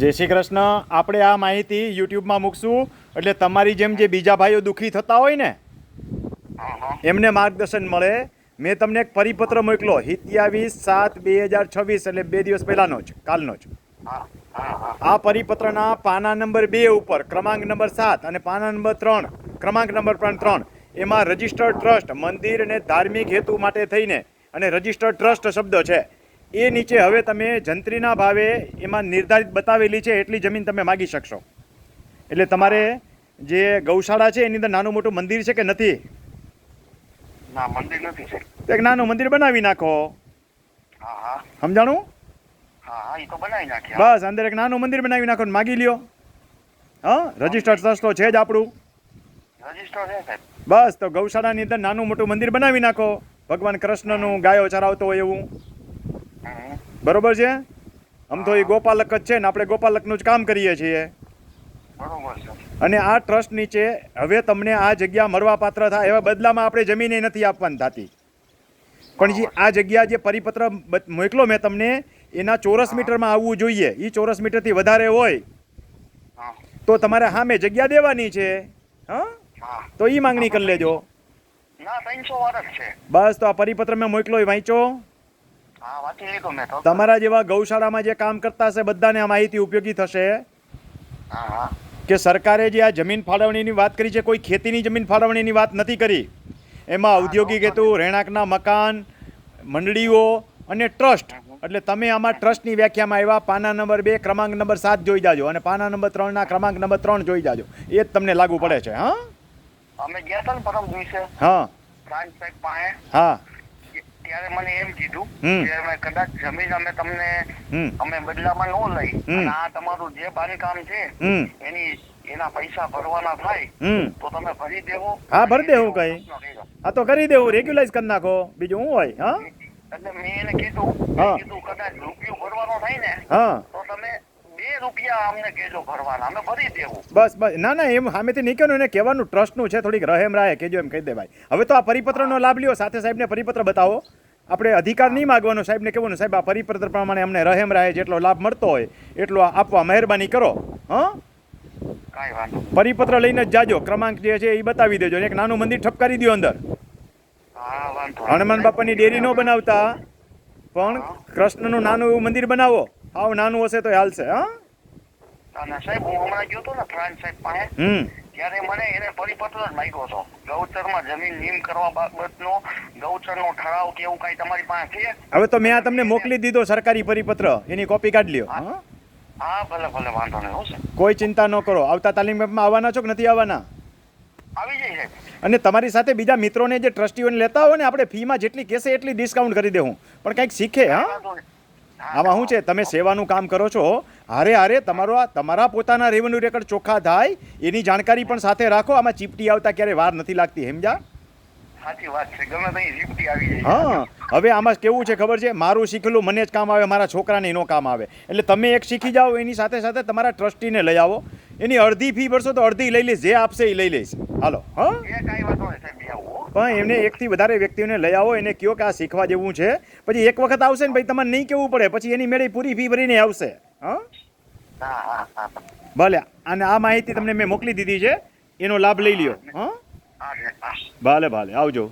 જય શ્રી કૃષ્ણ. આપણે આ માહિતી યુટ્યુબમાં મૂકશું એટલે તમારી જેમ જે બીજા ભાઈઓ દુઃખી થતા હોય ને એમને માર્ગદર્શન મળે. મેં તમને એક પરિપત્ર મોકલો 27/7/2026 એટલે 2 દિવસ પહેલાનો જ, કાલનો જ. આ પરિપત્રના પાના નંબર 2 ઉપર ક્રમાંક નંબર 7 અને પાના નંબર 3 ક્રમાંક નંબર 3 એમાં રજિસ્ટર્ડ ટ્રસ્ટ મંદિર અને ધાર્મિક હેતુ માટે થઈને અને રજિસ્ટર્ડ ટ્રસ્ટ શબ્દ છે એ નીચે હવે તમે જંત્રીના ભાવે એમાં નિર્ધારિત બતાવેલી છે એટલી જમીન તમે માગી શકશો. એટલે તમારે જે ગૌશાળા છે એની અંદર નાનું મોટું મંદિર છે કે નથી? ના, મંદિર નથી છે. એક નાનું મંદિર બનાવી નાખો. સમજાણું? હા, એ તો બનાવી નાખ્યા. બસ અંદર એક નાનું મંદિર બનાવી નાખો ને માગી લ્યો. હા, રજિસ્ટર્ડ ટ્રસ્ટ તો છે જ આપણું. રજિસ્ટર છે સાહેબ. બસ તો ગૌશાળાની અંદર નાનું મોટું મંદિર બનાવી નાખો, ભગવાન કૃષ્ણનું ગાયો ચરાવતો હોય એવું. બરોબર છે? આમ તો એ ગોપાલક જ છે ને આપણે ગોપાલકનું જ કામ કરીએ છીએ. બરોબર છે. અને આ ટ્રસ્ટ નીચે હવે તમને આ જગ્યા મળવા પાત્ર થાય એવા બદલામાં આપણે જમીને નથી આપવાની થતી. પણ જે આ જગ્યા જે પરિપત્ર મોકલો મેં તમને એના ચોરસ મીટરમાં આવવું જોઈએ. એ ચોરસ મીટરથી વધારે હોય તો તમારે સામે જગ્યા દેવાની છે. હા, તો એ માંગણી કરી લેજો. ના, 300 વર્ષ છે. બસ તો આ પરિપત્ર મેં મોકલો એ વાંચો. હા, વાંચી લીધો મેં તો. તમારા જેવા ગૌશાળામાં જે કામ કરતા હશે બધાને આ માહિતી ઉપયોગી થશે કે સરકારે જે આ જમીન ફાળવણીની વાત કરી છે કોઈ ખેતીની જમીન ફાળવણીની વાત નથી કરી. એમાં ઔદ્યોગિક હેતુ, રહેણાંકના મકાન, મંડળીઓ અને ટ્રસ્ટ. એટલે તમે આમાં ટ્રસ્ટની વ્યાખ્યામાં આવ્યા પાના નંબર 2 ક્રમાંક નંબર 7 જોઈ જાજો અને પાના નંબર 3 ક્રમાંક નંબર 3 જોઈ જાજો. એ જ તમને લાગુ પડે છે. હા, અમે ગયા હતા ને પરમ દિવસે. હા, પ્રાંત સાહેબ પાસે. હા, ત્યારે મને એમ કીધું હમ. કે અમે કદાચ જમીન અમે તમને હમ, અમે બદલામાં ન લઈ હમ. અને આ તમારું જે બાંધકામ છે હમ, એના પૈસા ભરવાના થાય હમ. તો તમે ભરી દેવો. હા, ભરી દેવું કઈ. હા, તો કરી દેવું, રેગ્યુલાઇઝ કરી નાખો, બીજું શું હોય. હા, એટલે મેં એને કીધું હા. કદાચ રૂપિયો ભરવાનો થાય ને હા, તો તમે 2 રૂપિયા અમને કહેજો ભરવાના, અમે ભરી દેવું. બસ બસ. ના ના, એમ સામેથી નહીં કહેવાનું, એને કહેવાનું ટ્રસ્ટનું છે, થોડીક રહેમ રાહે કહેજો એમ કહી દે ભાઈ. હવે તો આ પરિપત્રનો લાભ લ્યો, સાથે સાહેબને પરિપત્ર બતાવો. આપણે અધિકાર નહીં માગવાનો, સાહેબને કહેવાનું સાહેબ આ પરિપત્ર પ્રમાણે અમને રહેમ રાહે જેટલો લાભ મળતો હોય એટલો આપવા મહેરબાની કરો. હા, કાંઈ વાંધો નહીં. પરિપત્ર લઈને જ જાજો, ક્રમાંક જે છે એ બતાવી દેજો અને એક નાનું મંદિર ઠપકારી દો અંદર. હા, વાંધો નહીં. હનુમાન બાપાની ડેરી ન બનાવતા પણ કૃષ્ણનું નાનું એવું મંદિર બનાવો. હાવ નાનું હશે તો હાલશે. હા, અને સાહેબ હું હમણાં ગયો હતો ને પ્રાંત સાહેબ પાસે ત્યારે મને એને પરિપત્ર જ માંગ્યો હતો. ગૌચરમાં જમીન નીમ કરવા બાબતનો ગૌચરનો ઠરાવ કે એવું કાંઈ તમારી પાસે છે? હવે તો મેં આ તમને મોકલી દીધો સરકારી પરિપત્ર, એની કોપી કાઢી લ્યો. હા, હા, ભલે ભલે, વાંધો નહીં. હશે, કોઈ ચિંતા ન કરો. આવતા તાલીમ કેમ્પમાં આવવાના છો કે નથી આવવાના? આવી જાય સાહેબ. અને તમારી સાથે બીજા મિત્રોને જે ટ્રસ્ટીઓને લેતા હોય ને આપણે ફીમાં જેટલી કહેશે એટલી ડિસ્કાઉન્ટ કરી દેવું, પણ કંઈક શીખે. હા, વાંધો નહીં. આમાં શું છે, તમે સેવાનું કામ કરો છો, હારે હારે તમારા પોતાના રેવન્યુ રેકર્ડ ચોખ્ખા થાય એની જાણકારી પણ સાથે રાખો. આમાં ચીપટી આવતા ક્યારે વાર નથી લાગતી, સમજ્યા? સાચી વાત છે, ગમે ત્યાં જીપટી આવી જાય. હા, હવે આમાં કેવું છે ખબર છે, મારું શીખેલું મને જ કામ આવે, મારા છોકરાને નો કામ આવે. એટલે તમે એક શીખી જાઓ, એની સાથે સાથે તમારા ટ્રસ્ટીને લઈ આવો. એની અડધી ફી ભરશો તો અડધી લઈ લઈશ, જે આપશે એ લઈ લઈશ. હાલો. હા, એ કાંઈ વાંધો નહીં સાહેબ, આવું. પણ એમને એકથી વધારે વ્યક્તિઓને લઈ આવો, એને કહો કે આ શીખવા જેવું છે. પછી એક વખત આવશે ને ભાઈ તમારે નહીં કહેવું પડે, પછી એની મેળે પૂરી ફી ભરીને આવશે. હા, હા, હા, હા. ભલે. અને આ માહિતી તમને મેં મોકલી દીધી છે, એનો લાભ લઈ લ્યો. હા, હા, હા. ભલે ભલે, આવજો.